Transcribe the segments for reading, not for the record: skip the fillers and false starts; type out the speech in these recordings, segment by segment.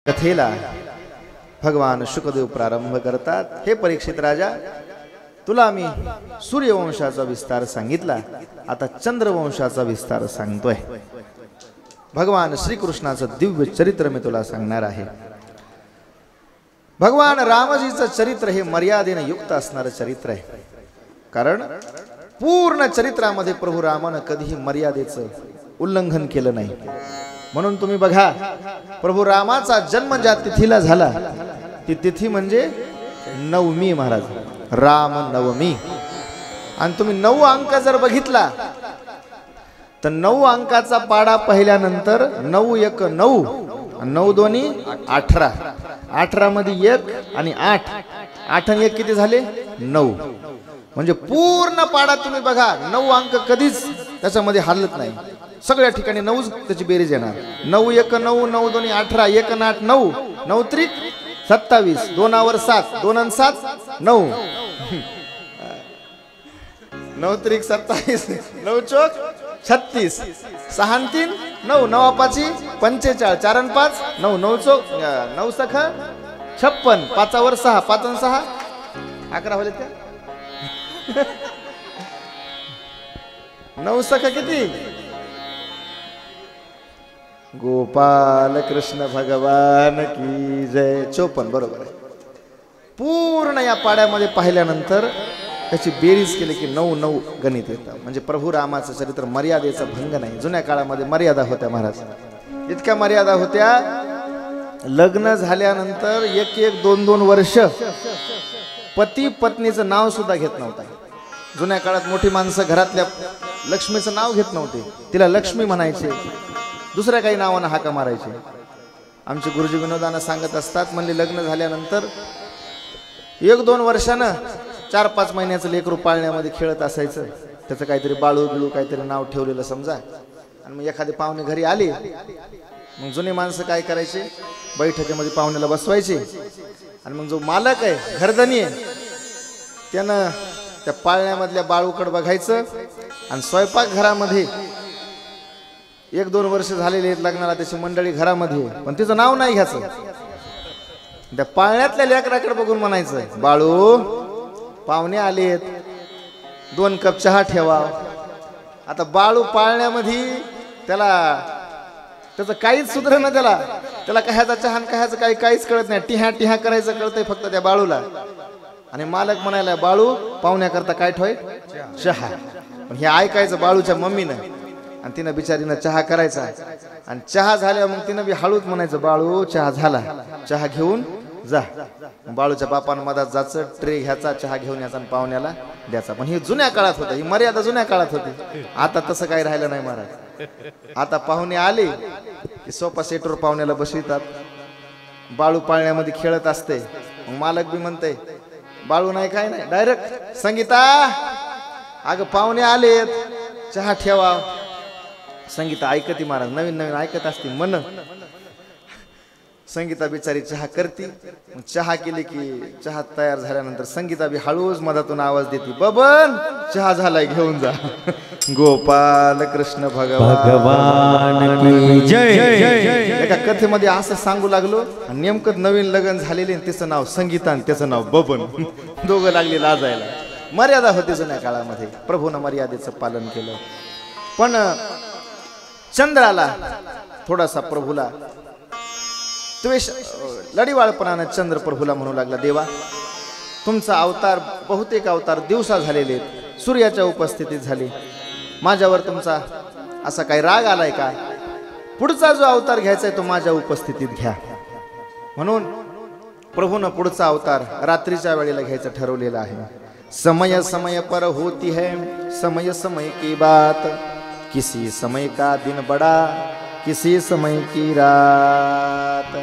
कथेला भगवान शुकदेव प्रारंभ करतात। हे परीक्षित राजा, तुला मी सूर्यवंशाचा विस्तार सांगितला, आता चंद्रवंशाचा विस्तार सांगतोय। भगवान श्रीकृष्णाचं दिव्य चरित्र मी तुला सांगणार आहे। भगवान रामजीचं चरित्र हे मर्यादेने युक्त असणारं चरित्र आहे, कारण पूर्ण चरित्रामध्ये प्रभू रामानं कधीही मर्यादेचं उल्लंघन केलं नाही। म्हणून तुम्ही बघा, प्रभू रामाचा जन्म ज्या तिथीला झाला ती तिथी म्हणजे नवमी महाराज, राम नवमी। आणि तुम्ही 9 अंक जर बघितला तर 9 अंकाचा पाडा पहिल्यानंतर 9 1 9, 9 2 18, 18 मध्ये 1 आणि 8, 8 आणि 1 किती झाले 9। म्हणजे पूर्ण पाडा तुम्ही बघा, 9 अंक कधीच त्याच्यामध्ये हलत नाही, सगळ्या ठिकाणी 9 त्याची बेरीज येणार। 9 1 9, 9 2 18, 1 आणि 8 9, 9 त्रिक 27, 2 वर 7, 2 आणि 7 9, 9 त्रिक 27, 9 चौक 36, 6 आणि 3 9, 9 5 45, 4 आणि 5 9, 9 चौक 9 सखा 56, 5 वर 6, 5 आणि 6 11 होले त्या 9 सखा किती? गोपाल कृष्ण भगवान की जय। 54 बरोबर आहे। पूर्ण या पाड्यामध्ये पाहिल्यानंतर त्याची बेरीज केली की 9 9 गणित येतं। म्हणजे प्रभू रामाचं चरित्र मर्यादेचा भंग नाही। जुन्या काळामध्ये मर्यादा होत्या महाराज, इतक्या मर्यादा होत्या, लग्न झाल्यानंतर 1 1 2 2 वर्ष पती पत्नीचं नाव सुद्धा घेत नव्हता। जुन्या काळात मोठी माणसं घरातल्या लक्ष्मीचं नाव घेत नव्हते, तिला लक्ष्मी म्हणायचे, दुसऱ्या काही नावानं हाका मारायचे। आमचे गुरुजी विनोदानं सांगत असतात, म्हणजे लग्न झाल्यानंतर 1 2 वर्षानं 4 5 महिन्याचं लेकरू पाळण्यामध्ये खेळत असायचं, त्याचं काहीतरी बाळू बिळू काहीतरी नाव ठेवलेलं समजा। आणि मग एखादे पाहुणे घरी आले, मग जुने माणसं काय करायचे, बैठकीमध्ये पाहुण्याला बसवायचे, आणि मग जो मालक आहे घरधनी आहे त्यानं त्या पाळण्यामधल्या बाळूकडे बघायचं, आणि स्वयंपाक घरामध्ये 1 2 वर्ष झालेले आहेत लग्नाला त्याची मंडळी घरामध्ये, पण तिचं नाव नाही घ्यायचं, त्या पाळण्यातल्या लेकराकडे बघून म्हणायचं, बाळू पाहुणे आलेत, 2 कप चहा ठेवा। आता बाळू पाळण्यामध्ये त्याचं काहीच सुधर ना, त्याला कशाचा चहा कशाचं काहीच कळत नाही, टिहा टिहा करायचं कळतंय फक्त त्या बाळूला। आणि मालक म्हणायला, बाळू पाहुण्याकरता काय ठेवाय चहा। पण हे ऐकायचं बाळूच्या मम्मीनं, आणि तिनं बिचारीनं चहा करायचा, आणि चहा झाल्यावर मग तिनं बी हळूच म्हणायचं, बाळू चहा झाला, चहा घेऊन जा। बाळूच्या बापानं मधात जायचं, ट्रे घ्यायचा, चहा घेऊन यायचा आणि पाहुण्याला द्यायचा। पण ही जुन्या काळात होतं, ही मर्यादा जुन्या काळात होती। आता तसं काही राहिलं नाही महाराज। आता पाहुणे आले की सोफा सेटवर पाहुण्याला बसवितात, बाळू पाळण्यामध्ये खेळत असते, मग मालक बी म्हणते, बाळू नाही काय नाही, डायरेक्ट संगीता अगं पाहुणे आलेत चहा ठेवा। संगीता ऐकती महाराज, नवीन नवीन ऐकत असते मन। संगीता बिचारी चहा करती, चहा केली की चहा तयार झाल्यानंतर संगीता बी हळूच मधातून आवाज देते, बबन चहा झालाय घेऊन जा। गोपाल कृष्ण भगवान की जय। एका कथेमध्ये असं सांगू लागलो, नेमकं नवीन लग्न झालेले, तिचं नाव संगीता आणि त्याचं नाव बबन, दोघं लागले लाजायला। मर्यादा होती जुन्या काळामध्ये, प्रभूनं मर्यादेचं पालन केलं। पण चंद्राला थोडासा प्रभूला द्वेष, लढीवाळपणानं चंद्र प्रभूला म्हणू लागला, देवा तुमचा अवतार, बहुतेक अवतार दिवसा झालेले, सूर्याच्या उपस्थितीत झाले, माझ्यावर तुमचा असा काही राग आलाय का? पुढचा जो अवतार घ्यायचा आहे तो माझ्या उपस्थितीत घ्या। म्हणून प्रभूनं पुढचा अवतार रात्रीच्या वेळेला घ्यायचं ठरवलेलं आहे। समय समय पर होती है समय समय की बात, किसी समय का दिन बड़ा किसी समय की रात।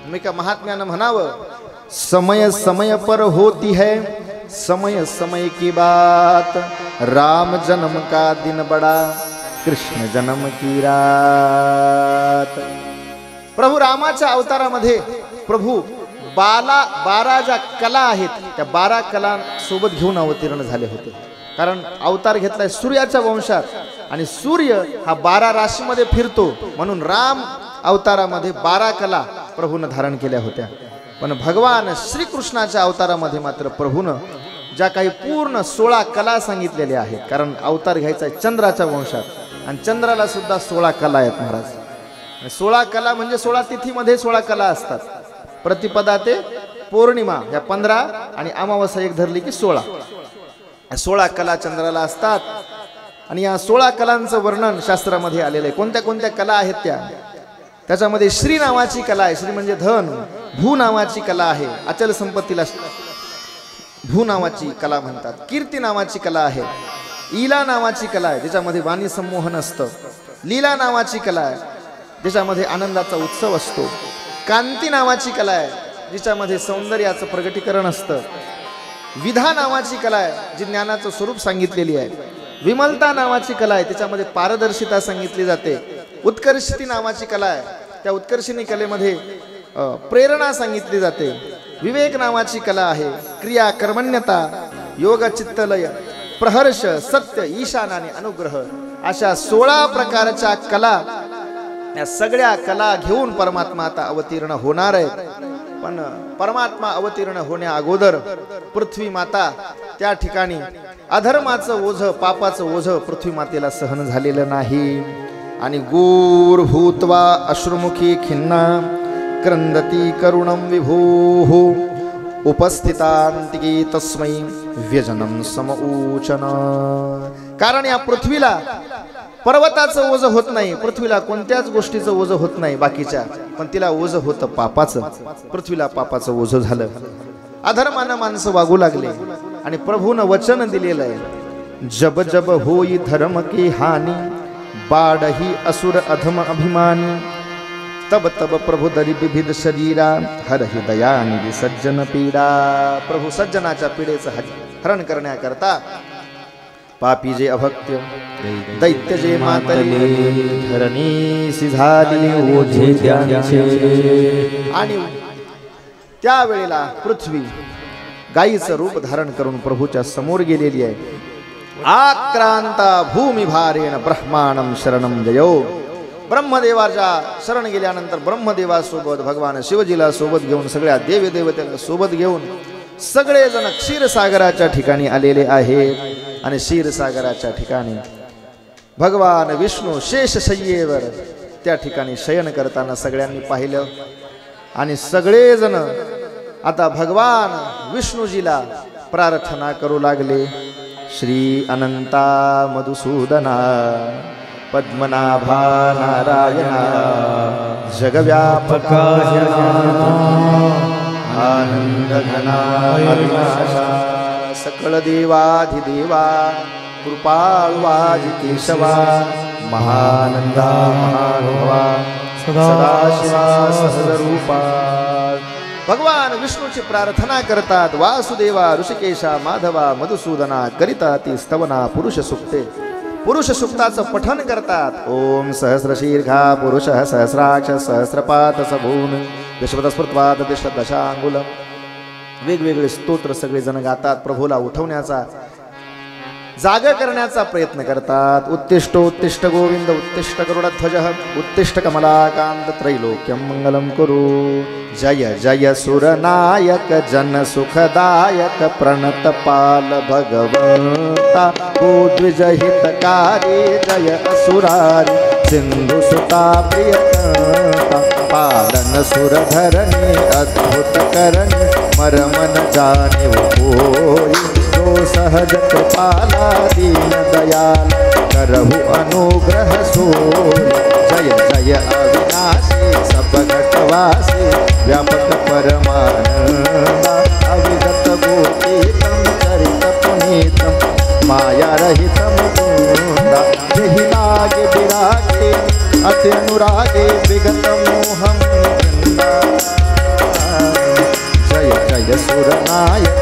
मी का महात्म्यानं म्हणावं, समय समय पर होती है समय समय की बात, राम जन्म का दिन बड़ा कृष्ण जन्म की रात। प्रभू रामाच्या अवतारामध्ये प्रभू 12 ज्या कला आहेत त्या 12 कला सोबत घेऊन अवतीर्ण झाले होते। कारण अवतार घेतलाय सूर्याच्या वंशात, आणि सूर्य हा 12 राशीमध्ये फिरतो, म्हणून राम अवतारामध्ये 12 कला प्रभूनं धारण केल्या होत्या, पण भगवान श्रीकृष्णाच्या अवतारामध्ये मात्र प्रभूनं ज्या काही पूर्ण 16 कला सांगितलेल्या आहेत, कारण अवतार घ्यायचा आहे चंद्राच्या वंशात आणि चंद्राला सुद्धा 16 कला आहेत महाराज. 16 कला म्हणजे 16 तिथीमध्ये 16 कला असतात. प्रतिपदा ते पौर्णिमा या 15 आणि अमावस्या एक धरली की 16 कला चंद्राला असतात. आणि या 16 कलांचं वर्णन शास्त्रामध्ये आलेलं आहे. कोणत्या कोणत्या कला आहेत त्याच्यामध्ये श्री नावाची कला आहे, श्री म्हणजे धन. भू नावाची कला आहे, अचल संपत्तीला भू नावाची कला म्हणतात. कीर्ती नावाची कला आहे. ईला नावाची कला आहे ज्याच्यामध्ये वाणी संमोहन असतं. लीला नावाची कला आहे ज्याच्यामध्ये आनंदाचा उत्सव असतो. कांती नावाची कला आहे जिच्यामध्ये सौंदर्याचं प्रगटीकरण असतं. विधा नावाची कला आहे जी ज्ञानाचं स्वरूप सांगितलेली आहे. विमलता नावाची कला आहे त्याच्यामध्ये पारदर्शिता सांगितली जाते. उत्कर्षिती नावाची कला आहे, त्या उत्कर्षिणी कलेमध्ये प्रेरणा सांगितली जाते. विवेक नावाची कला आहे. क्रिया कर्मण्यता, योग चित्तलय, प्रहर्ष, सत्य, ईशान आणि अनुग्रह अशा 16 प्रकारच्या कला, या सगळ्या कला घेऊन परमात्मा आता अवतीर्ण होणार आहेत. पण परमात्मा अवतीर्ण होण्या अगोदर पृथ्वी माता त्या ठिकाणी अधर्माचं ओझं, पापाचं ओझं पृथ्वी मातेला सहन झालेलं नाही. आणि गूर भूत्वा अश्रुमुखी खिन्ना क्रंदती करुणं विभूः उपस्थितांतिकी तस्मै व्यजनं समऊचन. कारण या पृथ्वीला पर्वताचं ओझं होत नाही, पृथ्वीला कोणत्याच गोष्टीचं ओझं होत नाही बाकीच्या, पण तिला ओझं होतं पापाचं. पृथ्वीला पापाचं ओझं झालं, अधर्मानं माणसं वागू लागले. आणि प्रभूनं वचन दिलेलं आहे, जब जब होई धर्म की हानी बाढ़ही असुर अधम अभिमानी तब तब प्रभु दरी विविध शरीरा हरहि दयानिधी सज्जन पीडा. प्रभू सज्जनाच्या पीडेचं हरण करण्याकरता पापी जे अभक्त्य, दैत्य जे मातली, धरणीसी झाली ओझे त्यांचे. आणि त्यावेळेला पृथ्वी गायीचं रूप धारण करून प्रभूच्या समोर गेलेली आहे. आक्रांता भूमी भारेण ब्रह्मांडम शरणम जयो. ब्रह्मदेवाच्या शरण गेल्यानंतर ब्रह्मदेवासोबत भगवान शिवजीला सोबत घेऊन, सगळ्या देवी देवतेला सोबत घेऊन सगळेजण क्षीरसागराच्या ठिकाणी आलेले आहेत. आणि क्षीरसागराच्या ठिकाणी भगवान विष्णू शेषशय्येवर त्या ठिकाणी शयन करताना सगळ्यांनी पाहिलं. आणि सगळेजण आता भगवान विष्णूजीला प्रार्थना करू लागले. श्री अनंता मधुसूदना पद्मनाभा नारायणा जगव्यापका आनंद घना अविनाशा सकळ देवाधिदेवा कृपाळवाजी केशवा महानंदा महानुभवा सदाशिवा सहजरूपा. भगवान विष्णूची प्रार्थना करतात. वासुदेवा ऋषिकेशा माधवा मधुसूदना करिता ती स्तवना पुरुष सुक्ते. पुरुष सुक्ताचं पठन करतात. ओम सहस्रशीर्घा पुरुष सहस्राक्ष सहस्रपात सभून विश्वदस्फुत्वाद दशांगुल. वेगवेगळे स्तोत्र सगळे जण गातात. प्रभूला उठवण्याचा, जाग करण्याचा प्रयत्न करतात. उत्तिष्ठ गोविंद उत्तिष्ठ गरुडध्वज उत्तिष्ठ कमलाकांत त्रैलोक्यं मंगलम कुरु. जय जय सुरनायक जन सुखदायक प्रणत पाल भगवंता द्विजहितकारी जय असुरारी सिंधु सुता प्रियता पालन सुरधरणी अद्भुत करणी मरमन जाने होई सहज कृपाला दीन दयाल करहु अनुग्रह सोई. जय जय अविनाशी सबघटवासी व्यापक परमानंदा अविगत गोपीतम चरित पुनीतम माया रहितम मुकुंदा. जेहि लागे विरागे अति अनुरागे विगत मोहम वृंदा. जय जय सुरनायक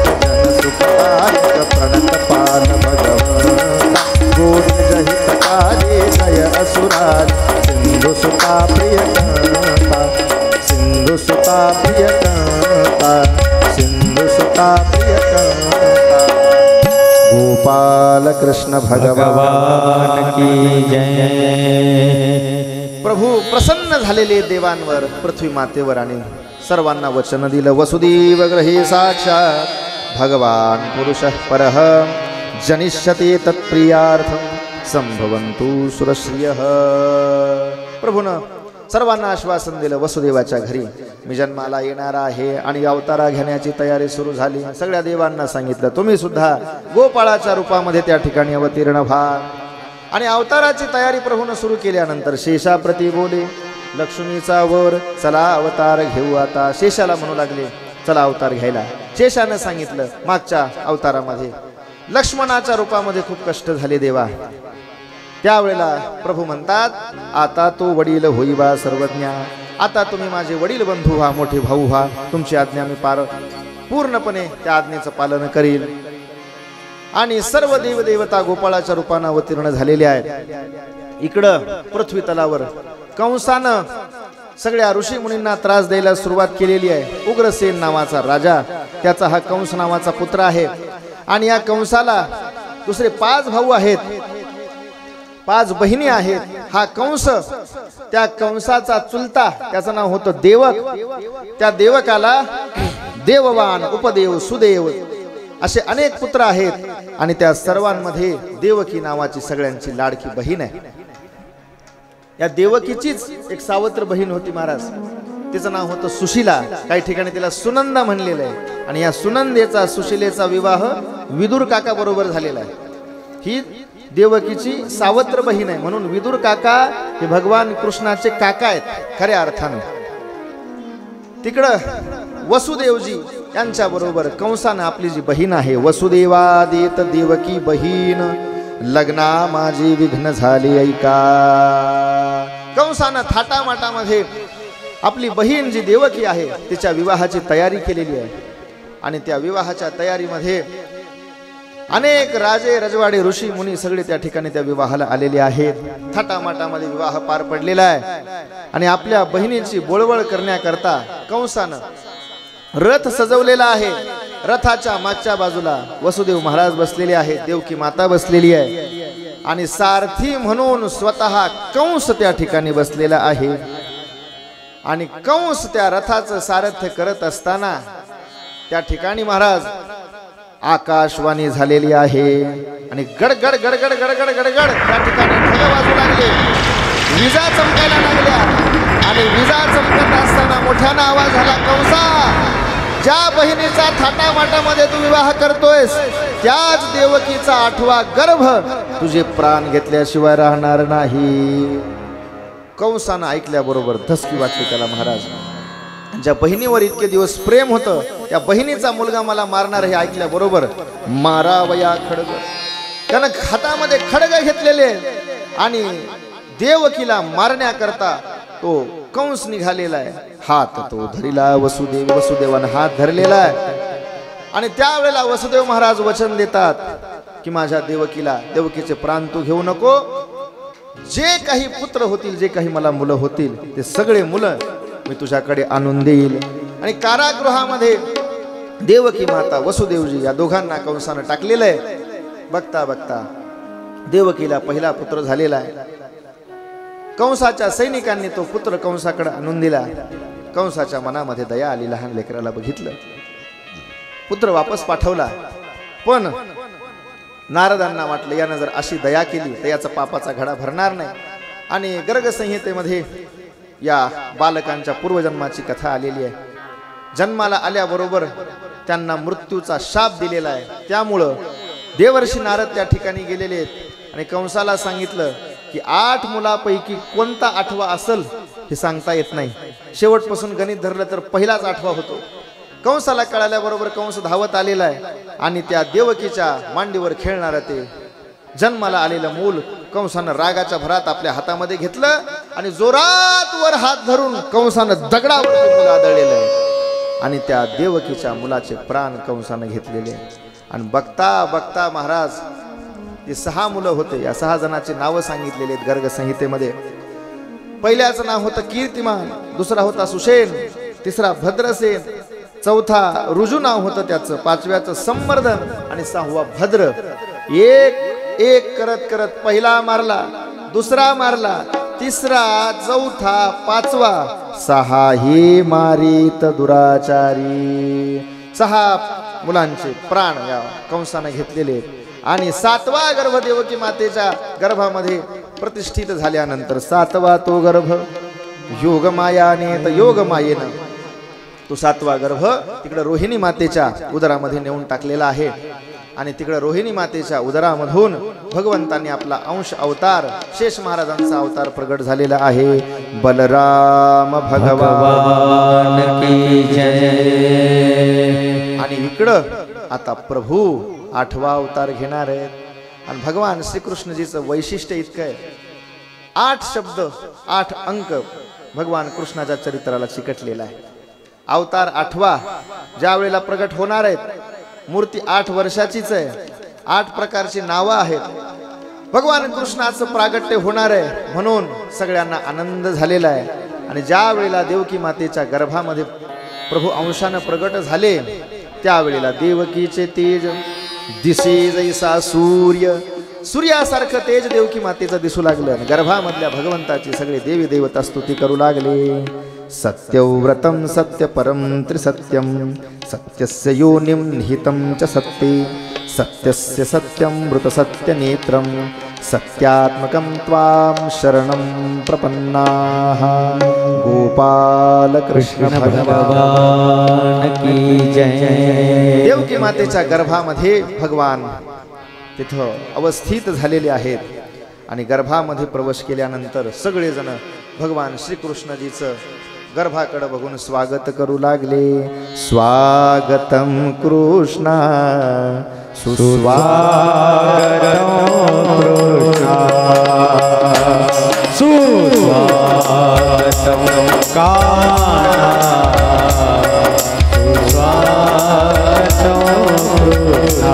सुखदायक प्रणत पाल भगवंता गोविंदहितकारी जय असुरारी सिंधु सुता प्रियकांता सिंधु सुता प्रियकांता सिंधु सुता प्रियकांता. गोपाल कृष्ण भगवान की जय. प्रभू प्रसन्न झालेले देवांवर, पृथ्वी मातेवर आणि सर्वांना वचन दिलं वसुदेव ग्रहे साक्षात भगवान पुरुषः परः जनिष्यते तत्प्रियार्थं संभवन्तु सुरश्रियः। प्रभूनं सर्वांना आश्वासन दिलं वसुदेवाच्या घरी मी जन्माला येणार आहे आणि अवतारा घेण्याची तयारी सुरू झाली। सगळ्या देवांना सांगितलं तुम्ही सुद्धा गोपाळाच्या रूपामध्ये त्या ठिकाणी अवतीर्ण व्हा आणि अवताराची तयारी प्रभूनं सुरू केल्यानंतर शेषाप्रती बोले लक्ष्मीचा वर चला अवतार घेऊ आता। शेषाला म्हणू लागले चला अवतार घ्यायला। शेषानं सांगितलं मागच्या अवतारामध्ये लक्ष्मणाच्या रूपामध्ये खूप कष्ट झाले देवा। त्यावेळेला प्रभू म्हणतात आता तो वडील होईबा सर्वज्ञा, आता तुम्ही माझे वडील बंधू व्हा, मोठे भाऊ व्हा, तुमची आज्ञा मी पूर्णपणे त्या आज्ञेचं पालन करील। आणि सर्व देवदेवता गोपाळाच्या रूपाने अवतीर्ण झालेले आहेत। इकडं पृथ्वी तलावर कंसानं सगळ्या ऋषी मुनींना त्रास द्यायला सुरुवात केलेली आहे। उग्रसेन नावाचा राजा, त्याचा हा कंस नावाचा पुत्र आहे आणि या कंसाला दुसरे 5 भाऊ आहेत, 5 बहिणी आहेत। हा कंस, त्या कंसाचा चुलता त्याचं नाव होतं देवक, त्या देवकाला देववान, उपदेव, सुदेव असे अनेक पुत्र आहेत आणि त्या सर्वांमध्ये देवकी नावाची सगळ्यांची लाडकी बहीण आहे। या देवकीचीच एक सावत्र बहीण होती महाराज, तिचं नाव होतं सुशीला, काही ठिकाणी तिला सुनंदा म्हणलेलं आहे आणि या सुनंदेचा सुशीलेचा विवाह विदुर काका बरोबर झालेला आहे। ही देवकीची सावत्र बहीण आहे म्हणून विदुर काका हे भगवान कृष्णाचे काका आहेत खऱ्या अर्थाने। तिकडं वसुदेवजी यांच्या बरोबर कंसानं आपली जी बहीण आहे वसुदेवादित देवकी बहीण लग्ना माझी विघ्न झाले ऐका। कंसानं थाटामाटामध्ये आपली बहीण जी देवकी आहे तिच्या विवाहाची तयारी केलेली आहे आणि त्या विवाहाच्या तयारीमध्ये अनेक राजे रजवाडे ऋषी मुनी सगळे त्या ठिकाणी त्या विवाहाला आलेले आहेत। थाटामाटामध्ये विवाह पार पडलेला आहे आणि आपल्या बहिणीची बोळवळ करण्याकरता कंसानं रथ सजवलेला आहे। रथाच्या मागच्या बाजूला वसुदेव महाराज बसलेले आहेत, देवकी माता बसलेली आहे आणि सारथी म्हणून स्वतः कंस त्या ठिकाणी बसलेला आहे आणि कंस त्या रथाचं सारथ्य करत असताना त्या ठिकाणी महाराज आकाशवाणी झालेली आहे आणि गडगड गडगड गडगड गडगड त्या ठिकाणी ढग वाजू लागले, विजा चमकायला लागल्या आणि विजा चमकत असताना मोठ्यानं आवाज झाला कंसा, ज्या बहिणीचा थाटामाटामध्ये तू विवाह करतोयस त्याच देवकीचा 8वा गर्भ तुझे प्राण घेतल्याशिवाय राहणार नाही। कंसानं ऐकल्याबरोबर धसकी वाटली त्याला महाराज। ज्या बहिणीवर इतके दिवस प्रेम होतं त्या बहिणीचा मुलगा मला मारणार हे ऐकल्याबरोबर मारावया खडग, त्यानं हातामध्ये खडग घेतलेले आणि देवकीला मारण्याकरता तो कंस निघालेला आहे। हात तो धरिला वसुदेवानं हात धरलेला आहे आणि त्यावेळेला वसुदेव महाराज वचन देतात की माझ्या देवकीचे प्राण तू घेऊ नको, जे काही पुत्र होतील, जे काही मला मुलं होतील ते सगळे मुलं मी तुझ्याकडे आणून देईल। आणि कारागृहामध्ये देवकी माता वसुदेवजी या दोघांना कंसानं टाकलेलं आहे। बघता बघता देवकीला पहिला पुत्र झालेला आहे। कंसाच्या सैनिकांनी तो पुत्र कंसाकडे आणून दिला। कंसाच्या मनामध्ये दया आली, लहान लेकराला बघितलं, पुत्र वापस पाठवला। पण नारदांना वाटलं यानं जर अशी दया केली तर याचा पापाचा घडा भरणार नाही आणि गर्ग संहितेमध्ये या बालकांच्या पूर्वजन्माची कथा आलेली आहे। जन्माला आल्याबरोबर त्यांना मृत्यूचा शाप दिलेला आहे, त्यामुळं देवर्षी नारद त्या ठिकाणी गेलेले आहेत आणि कंसाला सांगितलं की 8 मुलापैकी कोणता 8वा असेल हे सांगता येत नाही, शेवटपासून गणित धरलं तर पहिलाच 8वा होतो। कंसाला कळाल्याबरोबर कंस धावत आलेला आहे आणि त्या देवकीच्या मांडीवर खेळणारं ते जन्माला आलेलं मूल कंसानं रागाच्या भरात आपल्या हातामध्ये घेतलं आणि जोरात वर हात धरून कंसानं दगडावर मूल आदळलेलं आहे आणि त्या देवकीच्या मुलाचे प्राण कंसानं घेतलेले आणि बघता बघता महाराज जे 6 मुलं होते या 6 जणांची नावं सांगितलेली आहेत गर्ग संहितेमध्ये। पहिल्याचं नाव होतं कीर्तिमान, दुसरा होता सुषेण, तिसरा भद्रसेन, चौथा रुजू नाव होतं त्याचं, 5व्याचं संवर्धन आणि 6वा भद्र। एक एक करत करत पहिला मारला, दुसरा मारला, तिसरा, चौथा, पाचवा, सहा हे मारित दुराचारी. 6 मुलांचे प्राण या कंसाने घेतलेले. आणि 7वा गर्भ देवकी मातेच्या गर्भामध्ये प्रतिष्ठित झाल्यानंतर 7वा तो गर्भ योगमायाने तर योगमायेनं तो 7वा गर्भ तिकडे रोहिणी मातेच्या उदरामध्ये नेऊन टाकलेला आहे. आणि तिकडे रोहिणी मातेच्या उदरामधून भगवंतांनी आपला अंश अवतार शेष महाराजांचा अवतार प्रगट झालेला आहे. बलराम भगवान की जय. आणि इकडं आता प्रभू 8वा अवतार घेणार आहेत. आणि भगवान श्रीकृष्णजीचं वैशिष्ट्य इतकं आहे, 8 शब्द 8 अंक भगवान कृष्णाच्या चरित्राला चिकटलेला आहे. अवतार 8वा ज्या वेळेला प्रगट होणार आहेत, मूर्ती 8 वर्षाचीच आहे, 8 प्रकारची नावं आहेत. भगवान कृष्णाचं प्रागट्य होणार आहे म्हणून सगळ्यांना आनंद झालेला आहे. आणि ज्या वेळेला देवकी मातेच्या गर्भामध्ये प्रभू अंशानं प्रगट झाले त्यावेळेला देवकीचे तेज दिसे जैसा सूर्य, सूर्यासारखं तेज देवकी मातेचं दिसू लागलं. आणि गर्भामधल्या भगवंताची सगळे देवी देवता स्तुती करू लागले. सत्यव्रतं सत्यपरं त्रिसत्यं सत्यस्य योनिं निहितं च सत्ये सत्यस्य सत्यं मृतसत्यनेत्रं सत्यात्मकं त्वां शरणं प्रपन्नाः. गोपाल कृष्ण भगवान की जय. देवकी मातेच्या गर्भामध्ये भगवान तिथं अवस्थित झालेले आहेत. आणि गर्भामध्ये प्रवेश केल्यानंतर सगळेजण भगवान श्रीकृष्णजीचं गर्भाकडे बघून स्वागत करू लागले. स्वागतम कृष्णा सुस्वागतम कृष्णा सुस्वागतम कान्हा सुस्वागतम कृष्णा.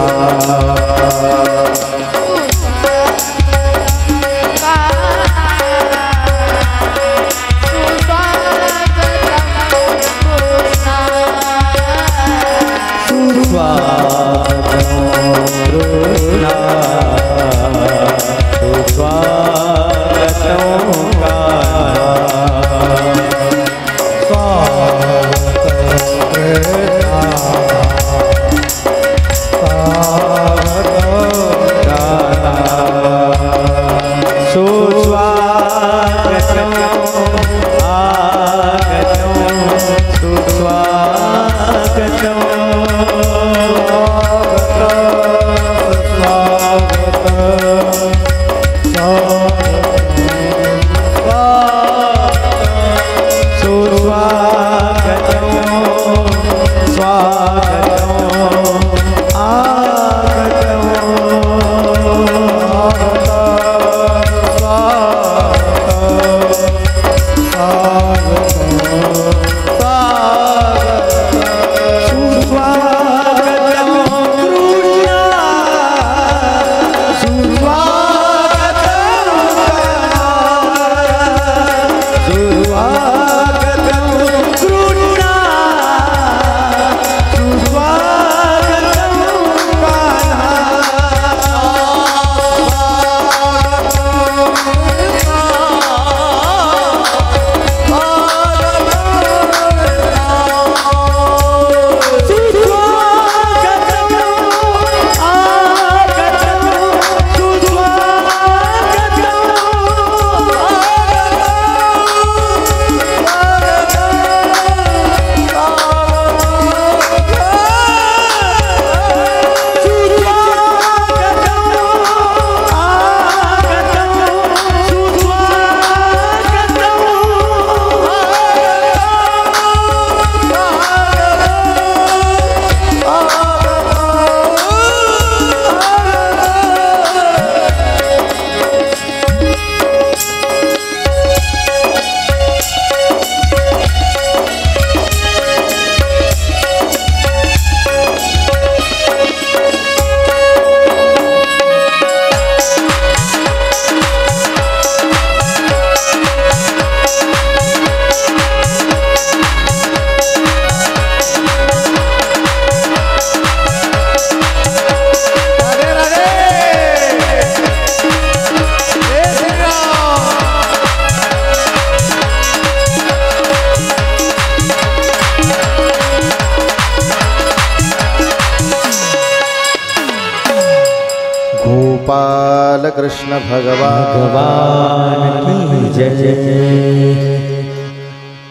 गोपाल कृष्ण भगवान की जय।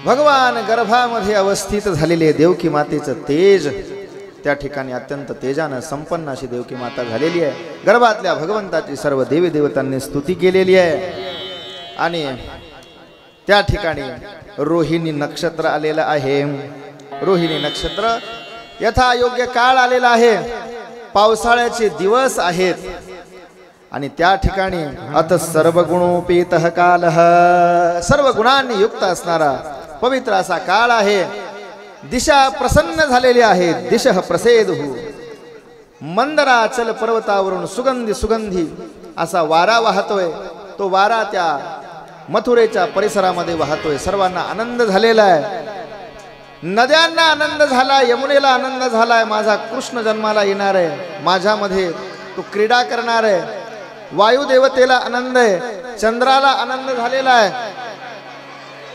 भगवान गर्भामध्ये अवस्थित झालेले देवकी मातेचं तेज त्या ठिकाणी अत्यंत तेजानं संपन्न अशी देवकी माता झालेली आहे। गर्भातल्या भगवंताची सर्व देवी देवतांनी स्तुती केलेली आहे आणि त्या ठिकाणी रोहिणी नक्षत्र आलेलं आहे। रोहिणी नक्षत्र यथा योग्य काळ आलेला आहे, पावसाळ्याचे दिवस आहेत आणि त्या ठिकाणी अत सर्व गुणोपेतः कालः, सर्व गुणांनी युक्त असणारा पवित्र असा काळ आहे। दिशा प्रसन्न झालेली आहे, दिशः प्रसेदुः, मंदराचल पर्वतावरून सुगंधी सुगंधी असा वारा वाहतोय। तो वारा त्या मथुरेच्या परिसरामध्ये वाहतोय, सर्वांना आनंद झालेला आहे। नद्यांना आनंद झाला, यमुनेला आनंद झालाय, माझा कृष्ण जन्माला येणार आहे, माझ्यामध्ये तो क्रीडा करणार आहे। वायुदेवतेला आनंद आहे, चंद्राला आनंद झालेला आहे।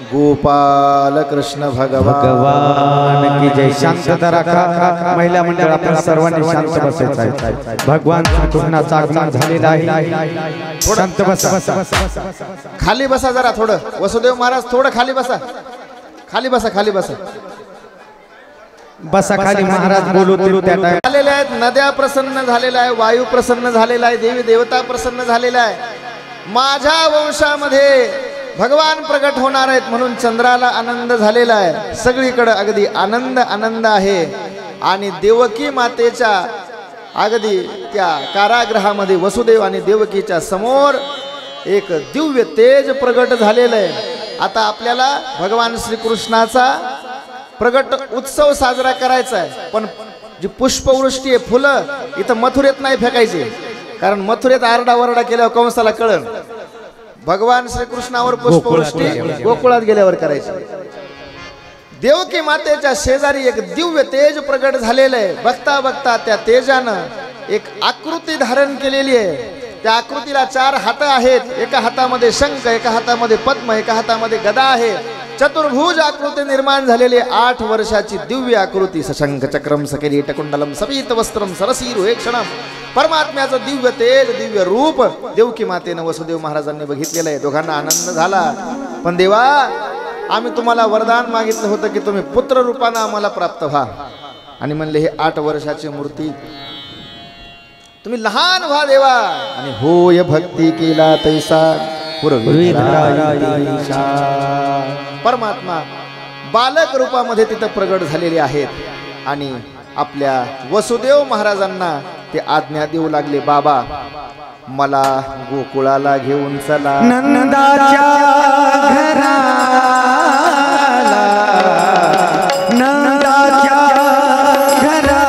गोपाल कृष्ण भगवान की जय। शांतता राखा महिला मंडळ, आपण सर्वांनी शांत बसायचं आहे। भगवान कृष्णाचं आगमन झालेलं आहे, शांत बसा। खाली बसा जरा थोडं, वसुदेव महाराज थोडं खाली बसा, खाली बसा, खाली बसा, बसा खाली। महाराज बोलू त्या टाइम झालेले आहेत। नद्या प्रसन्न झालेल्या आहे, वायू प्रसन्न झालेला आहे, देवी देवता प्रसन्न झालेला आहे। माझ्या वंशामध्ये भगवान प्रगट होणार आहेत म्हणून चंद्राला आनंद झालेला आहे। सगळीकडे अगदी आनंद आनंद आहे आणि देवकी मातेच्या अगदी त्या कारागृहामध्ये वसुदेव आणि देवकीच्या समोर एक दिव्य तेज प्रगट झालेलं आहे। आता आपल्याला भगवान श्रीकृष्णाचा प्रगट उत्सव साजरा करायचा आहे, पण जी पुष्पवृष्टी आहे, फुलं इथं मथुरेत नाही फेकायची, कारण मथुरेत आरडाओरडा केल्यावर कंसाला कळण। भगवान श्रीकृष्णावर पुष्पवृष्टी गोकुळात गेल्यावर करायची। देवकी मातेच्या शेजारी एक दिव्य तेज प्रगट झालेलं आहे। बघता बघता त्या तेजानं एक आकृती धारण केलेली आहे। त्या आकृतीला 4 हात आहेत, एका हातामध्ये शंख, एका हातामध्ये पद्म, एका हातामध्ये गदा आहे। चतुर्भुज आकृती निर्माण झालेली 8 वर्षाची दिव्य आकृती। सशंख चक्रम सकिरीट कुंडलम सपीत वस्त्रम सरसीरुहेक्षणम, परमात्म्याचं दिव्य तेज, दिव्य रूप देवकी मातेनं वसुदेव महाराजांनी बघितलेलं आहे। दोघांना आनंद झाला, पण देवा आम्ही तुम्हाला वरदान मागितलं होतं की तुम्ही पुत्र रूपानं आम्हाला प्राप्त व्हा, आणि म्हणले हे 8 वर्षाची मूर्ती तुम्ही लहान व्हा देवा, आणि होय भक्ती केला तैसा परमात्मा बालक रूपामध्ये तिथं प्रगट झालेले आहेत आणि आपल्या वसुदेव महाराजांना ते आज्ञा देऊ लागले, बाबा मला गोकुळाला घेऊन चला, नंदाच्या घराला, नंदाच्या घराला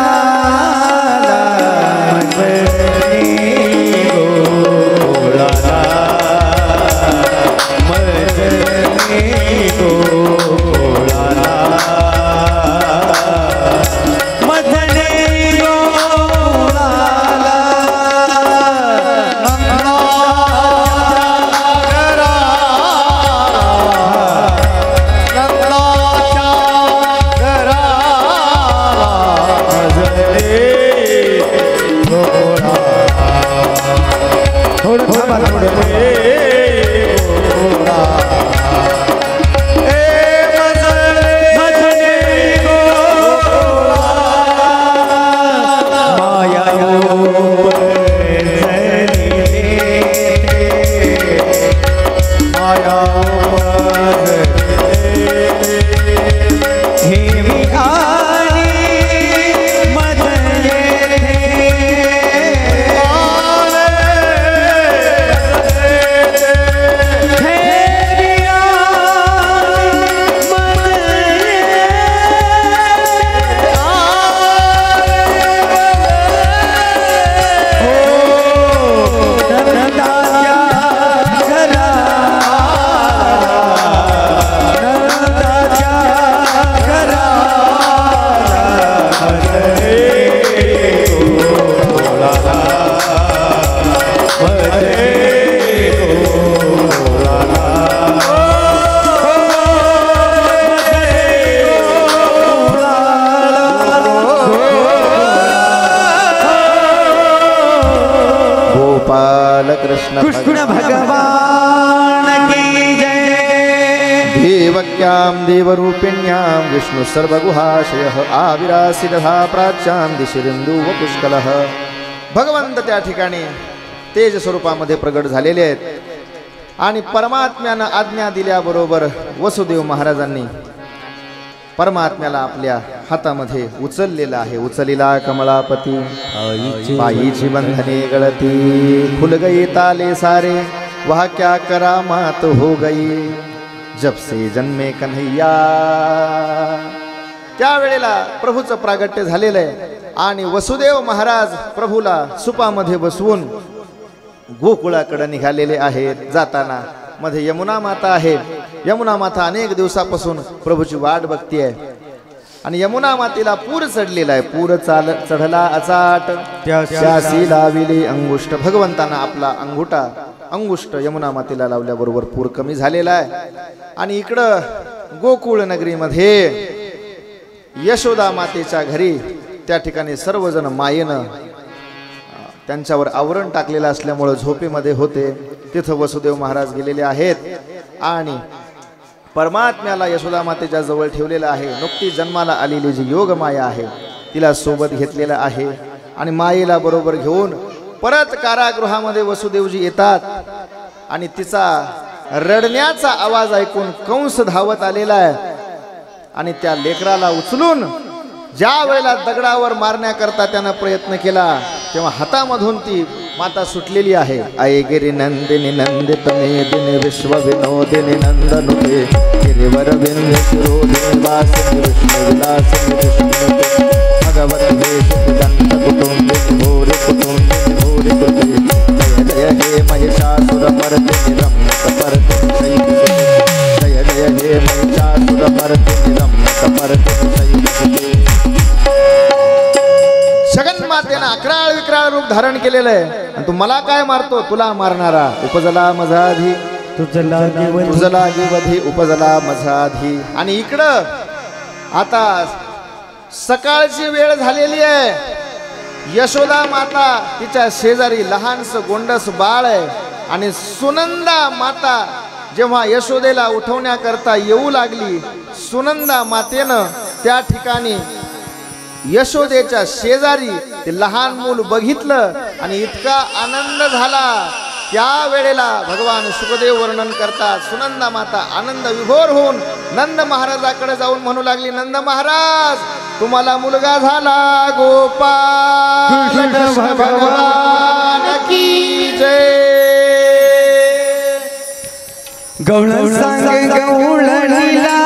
कृष्ण भगवान की जय। देवक्यां देवरूपिण्यां विष्णु सर्वगुहाशयः आविरासितः प्राच्यां दिशिरिन्दु व पुष्कलः। भगवंत त्या ठिकाणी तेज स्वरूपामध्ये प्रगट झालेले आहेत आणि परमात्म्यानं आज्ञा दिल्याबरोबर वसुदेव महाराजांनी परमात्म्याला आपल्या हातामध्ये उचललेला आहे। उचलिला कमळापती पायीची बंधने गळती खुल गई ताले सारे वहा क्या करामात हो गई जब से जन्मे कन्हैया। त्यावेळेला प्रभूचं प्रागट्य झालेलं आहे आणि वसुदेव महाराज प्रभूला सुपामध्ये बसवून गोकुळाकडे निघालेले आहेत। जाताना मध्ये यमुना माता आहे। यमुना माता अनेक दिवसापासून प्रभूची वाट बघतीये आणि यमुना मातेला पूर चढलेला आहे। पूर चढला अचाट त्यासी लाविले अंगुष्ठ। भगवंतांना आपला अंगुष्ठ यमुना मातेला लावल्याबरोबर पूर कमी झालेला आहे। आणि इकडं गोकुळ नगरीमध्ये यशोदा मातेच्या घरी त्या ठिकाणी सर्वजण मायेनं त्यांच्यावर आवरण टाकलेलं असल्यामुळे झोपेमध्ये होते। तिथं वसुदेव महाराज गेलेले आहेत आणि परमात्म्याला यशोदा मातेच्या जवळ ठेवलेलं आहे। नुकती जन्माला आलेली जी योग माया आहे तिला सोबत घेतलेलं आहे आणि मायेला बरोबर घेऊन परत कारागृहामध्ये वसुदेवजी येतात आणि तिचा रडण्याचा आवाज ऐकून कंस धावत आलेला आहे आणि त्या लेकराला उचलून ज्या वेळेला दगडावर मारण्याकरता त्यानं प्रयत्न केला तेव्हा हातामधून ती माता सुटलेली आहे। आये गिरी नंदिनी नंदित मेदिनी विश्व विनोदिनी नंदनुते गिरिवर विंध्य शिरोधिनी वासिनी विष्णु विलासिनी विष्णुते भगवत वेश दंत कुटुंबिनी भूरि कुटुंबिनी भूरि कृते जय जय हे महिषासुर मर्दिनी रम्यक पर्दिनी शैलसुते जय जय हे महिषासुर मर्दिनी रम्यक पर्दिनी शैलसुते। जगन्मातेनं अकराळ विक्राळ रूप धारण केलेलं आहे आणि तू मला काय मारतो तुला मारणारा उपजला मझाधी तुझला वधी उपजला मझाधी। आणि इकडं आता सकाळची वेळ झालेली आहे। यशोदा माता तिच्या शेजारी लहानस गोंडस बाळ आहे आणि सुनंदा माता जेव्हा यशोदेला उठवण्याकरता येऊ लागली सुनंदा मातेनं त्या ठिकाणी यशोदेच्या शेजारी ते लहान मूल बघितलं आणि इतका आनंद झाला। त्या वेळेला भगवान शुकदेव वर्णन करतात सुनंदा माता आनंद विभोर होऊन नंद महाराजाकडे जाऊन म्हणू लागली नंद महाराज तुम्हाला मुलगा झाला गोपाल भगवान की जय। गौळ सांग गौळणीला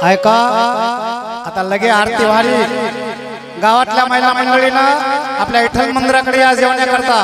ऐका आता लगे आरती वारी गावातल्या महिला मंडळीनं आपल्या विठ्ठल मंदिराकडे या जेवण्याकरता